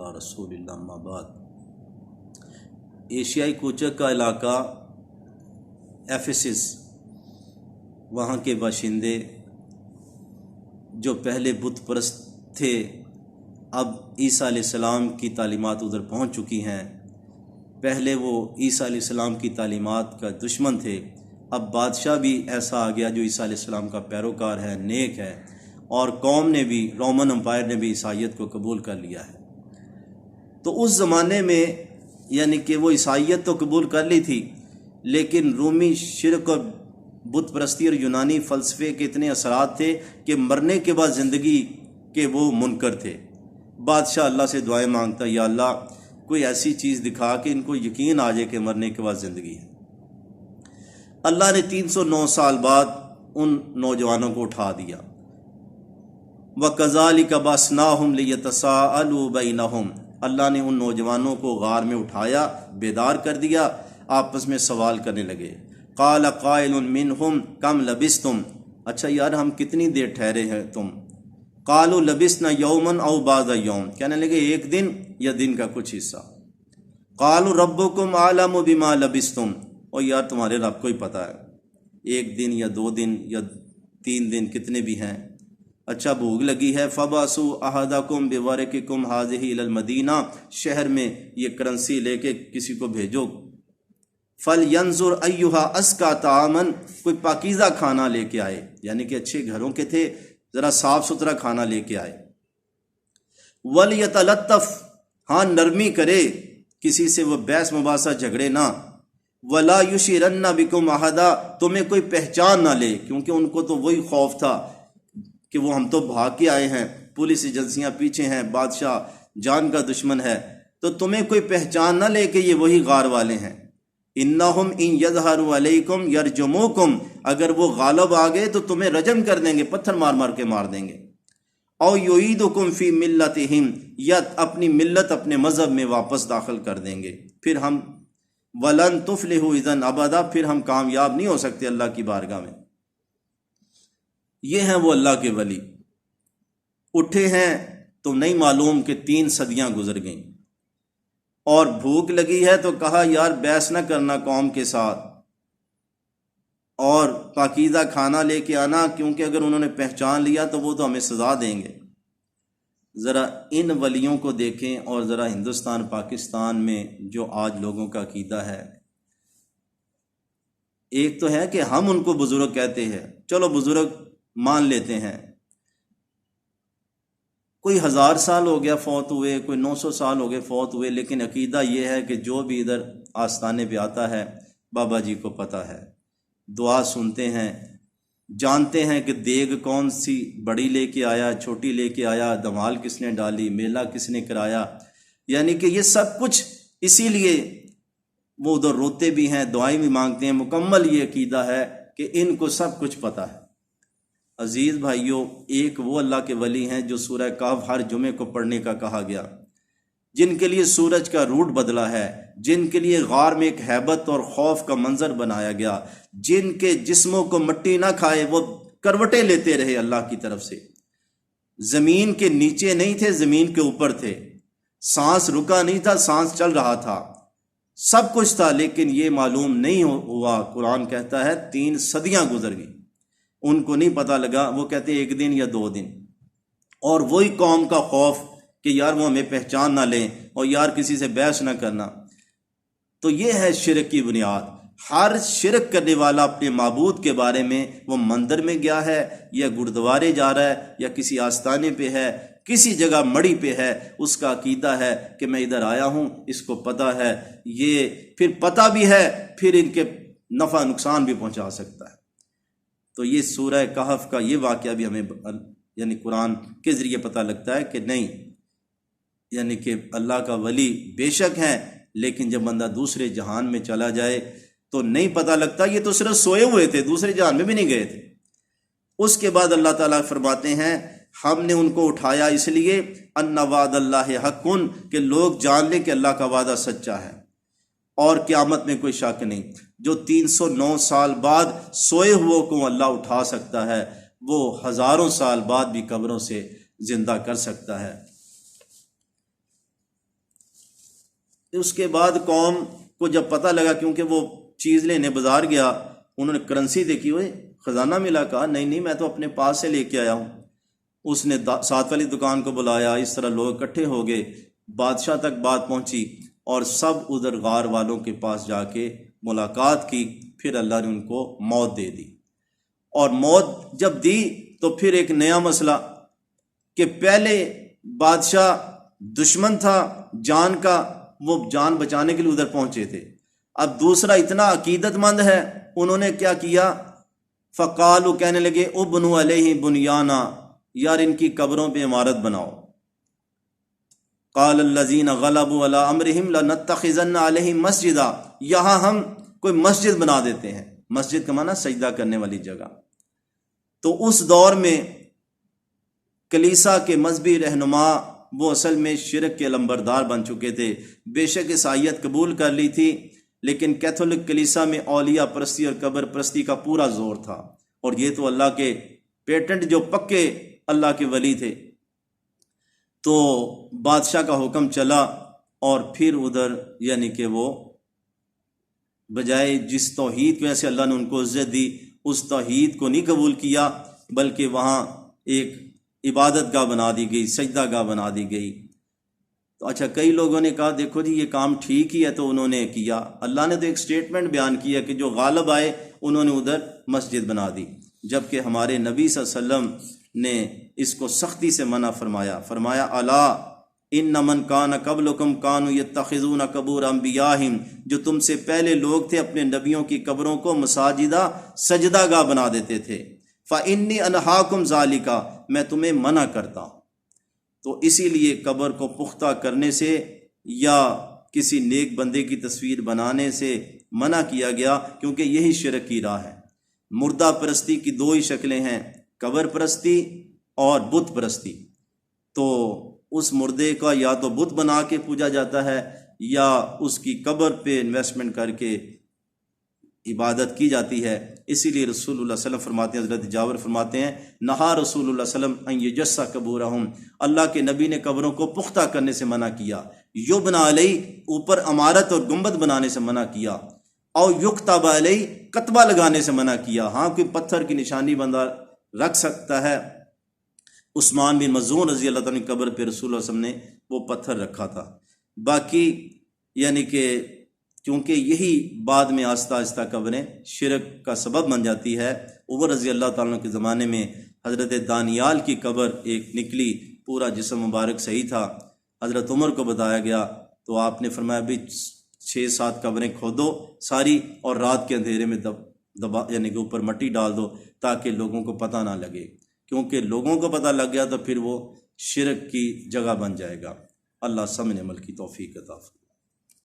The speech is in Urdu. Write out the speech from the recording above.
علی رسول اللہ اما بعد۔ ایشیائی کوچک کا علاقہ ایفیسس، وہاں کے باشندے جو پہلے بت پرست تھے، اب عیسیٰ علیہ السلام کی تعلیمات ادھر پہنچ چکی ہیں۔ پہلے وہ عیسیٰ علیہ السلام کی تعلیمات کا دشمن تھے، اب بادشاہ بھی ایسا آ گیا جو عیسیٰ علیہ السلام کا پیروکار ہے، نیک ہے، اور قوم نے بھی، رومن امپائر نے بھی عیسائیت کو قبول کر لیا ہے۔ تو اس زمانے میں یعنی کہ وہ عیسائیت تو قبول کر لی تھی، لیکن رومی شرک اور بت پرستی اور یونانی فلسفے کے اتنے اثرات تھے کہ مرنے کے بعد زندگی کے وہ منکر تھے۔ بادشاہ اللہ سے دعائیں مانگتا، یا اللہ کوئی ایسی چیز دکھا کہ ان کو یقین آ جائے کہ مرنے کے بعد زندگی ہے۔ اللہ نے 309 سال بعد ان نوجوانوں کو اٹھا دیا۔ وَكَذَلِكَ بَعَثْنَاهُمْ لِيَتَسَاءَلُوا بَيْنَهُمْ، اللہ نے ان نوجوانوں کو غار میں اٹھایا، بیدار کر دیا، آپس میں سوال کرنے لگے۔ قَالَ قَائِلٌ مِّنْهُمْ كَمْ لَبِثْتُمْ، اچھا یار ہم کتنی دیر ٹھہرے ہیں تم؟ قَالُوا لَبِثْنَا يَوْمًا أَوْ بَعْضَ يَوْمٍ، کہنے لگے ایک دن یا دن کا کچھ حصہ۔ قَالُوا رَبُّكُمْ أَعْلَمُ بِمَا لَبِثْتُمْ، اور یار تمہارے رب کو ہی پتہ ہے ایک دن یا 2 دن یا 3 دن کتنے بھی ہیں۔ اچھا بھوک لگی ہے، فَبَعْثُوا أَحَدَكُمْ بِوَرِقِكُمْ هَٰذِهِ إِلَى الْمَدِينَةِ، شہر میں یہ کرنسی لے کے کسی کو بھیجو۔ فَلْيَنظُرْ أَيُّهَا أَزْكَىٰ طَعَامًا، کوئی پاکیزہ کھانا لے کے آئے، یعنی کہ اچھے گھروں کے تھے، ذرا صاف ستھرا کھانا لے کے آئے۔ وَلْيَتَلَطَّفْ، ہاں نرمی کرے، کسی سے وہ بحث مباحثہ جھگڑے نہ۔ وَلَا يُشِرَنَّ بِكُمْ أَحَدًا، تمہیں کوئی پہچان نہ لے، کیونکہ ان کو تو وہی خوف تھا کہ وہ ہم تو بھاگ کے آئے ہیں، پولیس ایجنسیاں پیچھے ہیں، بادشاہ جان کا دشمن ہے، تو تمہیں کوئی پہچان نہ لے کہ یہ وہی غار والے ہیں۔ انہم ان یظہروا علیکم یرجموکم، اگر وہ غالب آ گئے تو تمہیں رجم کر دیں گے، پتھر مار مار کے مار دیں گے۔ او یعیدکم فی ملتہم، یا اپنی ملت، اپنے مذہب میں واپس داخل کر دیں گے، پھر ہم ولن تفلحوا اذا ابدا، پھر ہم کامیاب نہیں ہو سکتے اللہ کی بارگاہ میں۔ یہ ہیں وہ اللہ کے ولی، اٹھے ہیں تو نہیں معلوم کہ 3 صدیاں گزر گئیں، اور بھوک لگی ہے تو کہا یار بحث نہ کرنا قوم کے ساتھ، اور پاکیزہ کھانا لے کے آنا، کیونکہ اگر انہوں نے پہچان لیا تو وہ تو ہمیں سزا دیں گے۔ ذرا ان ولیوں کو دیکھیں، اور ذرا ہندوستان پاکستان میں جو آج لوگوں کا عقیدہ ہے۔ ایک تو ہے کہ ہم ان کو بزرگ کہتے ہیں، چلو بزرگ مان لیتے ہیں، کوئی 1000 سال ہو گیا فوت ہوئے، کوئی 900 سال ہو گئے فوت ہوئے، لیکن عقیدہ یہ ہے کہ جو بھی ادھر آستانے پہ آتا ہے بابا جی کو پتہ ہے، دعا سنتے ہیں، جانتے ہیں کہ دیگ کون سی بڑی لے کے آیا، چھوٹی لے کے آیا، دھمال کس نے ڈالی، میلہ کس نے کرایا، یعنی کہ یہ سب کچھ اسی لیے وہ ادھر روتے بھی ہیں، دعائیں بھی مانگتے ہیں۔ مکمل یہ عقیدہ ہے کہ ان کو سب کچھ پتہ ہے۔ عزیز بھائیوں، ایک وہ اللہ کے ولی ہیں جو سورہ کہف ہر جمعے کو پڑھنے کا کہا گیا، جن کے لیے سورج کا روٹ بدلا ہے، جن کے لیے غار میں ایک ہیبت اور خوف کا منظر بنایا گیا، جن کے جسموں کو مٹی نہ کھائے، وہ کروٹیں لیتے رہے اللہ کی طرف سے، زمین کے نیچے نہیں تھے، زمین کے اوپر تھے، سانس رکا نہیں تھا، سانس چل رہا تھا، سب کچھ تھا، لیکن یہ معلوم نہیں ہوا۔ قرآن کہتا ہے 3 صدیاں گزر گئی، ان کو نہیں پتہ لگا، وہ کہتے ہیں 1 دن یا 2 دن، اور وہی قوم کا خوف کہ یار وہ ہمیں پہچان نہ لیں، اور یار کسی سے بحث نہ کرنا۔ تو یہ ہے شرک کی بنیاد۔ ہر شرک کرنے والا اپنے معبود کے بارے میں، وہ مندر میں گیا ہے یا گردوارے جا رہا ہے یا کسی آستانے پہ ہے، کسی جگہ مڑی پہ ہے، اس کا عقیدہ ہے کہ میں ادھر آیا ہوں، اس کو پتہ ہے، یہ پھر پتہ بھی ہے، پھر ان کے نفع نقصان بھی پہنچا سکتا ہے۔ تو یہ سورہ کہف کا یہ واقعہ بھی ہمیں یعنی قرآن کے ذریعے پتہ لگتا ہے کہ نہیں، یعنی کہ اللہ کا ولی بے شک ہے، لیکن جب بندہ دوسرے جہان میں چلا جائے تو نہیں پتہ لگتا، یہ تو صرف سوئے ہوئے تھے، دوسرے جہان میں بھی نہیں گئے تھے۔ اس کے بعد اللہ تعالیٰ فرماتے ہیں ہم نے ان کو اٹھایا اس لیے ان وعد اللہ حق، کہ لوگ جان لیں کہ اللہ کا وعدہ سچا ہے اور قیامت میں کوئی شک نہیں۔ جو 309 سال بعد سوئے ہوئے کو اللہ اٹھا سکتا ہے، وہ ہزاروں سال بعد بھی قبروں سے زندہ کر سکتا ہے۔ اس کے بعد قوم کو جب پتہ لگا، کیونکہ وہ چیز لینے بازار گیا، انہوں نے کرنسی دیکھی، ہوئے خزانہ ملا، کہا نہیں نہیں میں تو اپنے پاس سے لے کے آیا ہوں۔ اس نے ساتھ والی دکان کو بلایا، اس طرح لوگ اکٹھے ہو گئے، بادشاہ تک بات پہنچی اور سب ادھر غار والوں کے پاس جا کے ملاقات کی۔ پھر اللہ نے ان کو موت دے دی، اور موت جب دی تو پھر ایک نیا مسئلہ کہ پہلے بادشاہ دشمن تھا جان کا، وہ جان بچانے کے لیے ادھر پہنچے تھے، اب دوسرا اتنا عقیدت مند ہے، انہوں نے کیا کیا، فقالوا کہنے لگے ابنوا علیہ بنیانا، یار ان کی قبروں پہ عمارت بناؤ۔ قال الذین غلبوا علی امرہم لنتخذن علیہم مسجدا، یہاں ہم کوئی مسجد بنا دیتے ہیں، مسجد کا معنی سجدہ کرنے والی جگہ۔ تو اس دور میں کلیسا کے مذہبی رہنما وہ اصل میں شرک کے علمبردار بن چکے تھے، بے شک عیسائیت قبول کر لی تھی، لیکن کیتھولک کلیسا میں اولیاء پرستی اور قبر پرستی کا پورا زور تھا، اور یہ تو اللہ کے پیٹنٹ جو پکے اللہ کے ولی تھے۔ تو بادشاہ کا حکم چلا، اور پھر ادھر یعنی کہ وہ بجائے جس توحید کی وجہ سے اللہ نے ان کو عزت دی، اس توحید کو نہیں قبول کیا، بلکہ وہاں ایک عبادت گاہ بنا دی گئی، سجدہ گاہ بنا دی گئی۔ تو اچھا، کئی لوگوں نے کہا دیکھو جی یہ کام ٹھیک ہی ہے، تو انہوں نے کیا۔ اللہ نے تو ایک سٹیٹمنٹ بیان کیا کہ جو غالب آئے انہوں نے ادھر مسجد بنا دی، جبکہ ہمارے نبی صلی اللہ علیہ وسلم نے اس کو سختی سے منع فرمایا۔ فرمایا الا ان من کان قبلکم کانوا یتخذون قبور انبیاءہم، جو تم سے پہلے لوگ تھے اپنے نبیوں کی قبروں کو مساجدہ سجدہ گاہ بنا دیتے تھے۔ فإنی انہاکم ذالک، میں تمہیں منع کرتا ہوں۔ تو اسی لیے قبر کو پختہ کرنے سے یا کسی نیک بندے کی تصویر بنانے سے منع کیا گیا، کیونکہ یہی شرک کی راہ ہے۔ مردہ پرستی کی دو ہی شکلیں ہیں، قبر پرستی اور بت پرستی۔ تو اس مردے کا یا تو بت بنا کے پوجا جاتا ہے، یا اس کی قبر پہ انویسٹمنٹ کر کے عبادت کی جاتی ہے۔ اسی لیے رسول اللہ صلی اللہ علیہ وسلم فرماتے ہیں، حضرت جابر فرماتے ہیں نہا رسول اللہ صلی اللہ علیہ وسلم ان یجسس قبورہم، اللہ کے نبی نے قبروں کو پختہ کرنے سے منع کیا، یبنا علیہ، اوپر عمارت اور گنبد بنانے سے منع کیا، او یکتب علیہ، کتبہ لگانے سے منع کیا۔ ہاں کوئی پتھر کی نشانی بندہ رکھ سکتا ہے۔ عثمان بن مظعون رضی اللہ تعالیٰ کی قبر پہ رسول اللہ صلی اللہ علیہ وسلم نے وہ پتھر رکھا تھا۔ باقی یعنی کہ کیونکہ یہی بعد میں آہستہ آہستہ قبریں شرک کا سبب بن جاتی ہے۔ عمر رضی اللہ تعالیٰ کے زمانے میں حضرت دانیال کی قبر ایک نکلی، پورا جسم مبارک صحیح تھا، حضرت عمر کو بتایا گیا تو آپ نے فرمایا بھی 6-7 قبریں کھودو ساری، اور رات کے اندھیرے میں دبا یعنی کہ اوپر مٹی ڈال دو، تاکہ لوگوں کو پتہ نہ لگے، کیونکہ لوگوں کو پتہ لگ گیا تو پھر وہ شرک کی جگہ بن جائے گا۔ اللہ سمجھنے عمل کی توفیق عطا فرمائے۔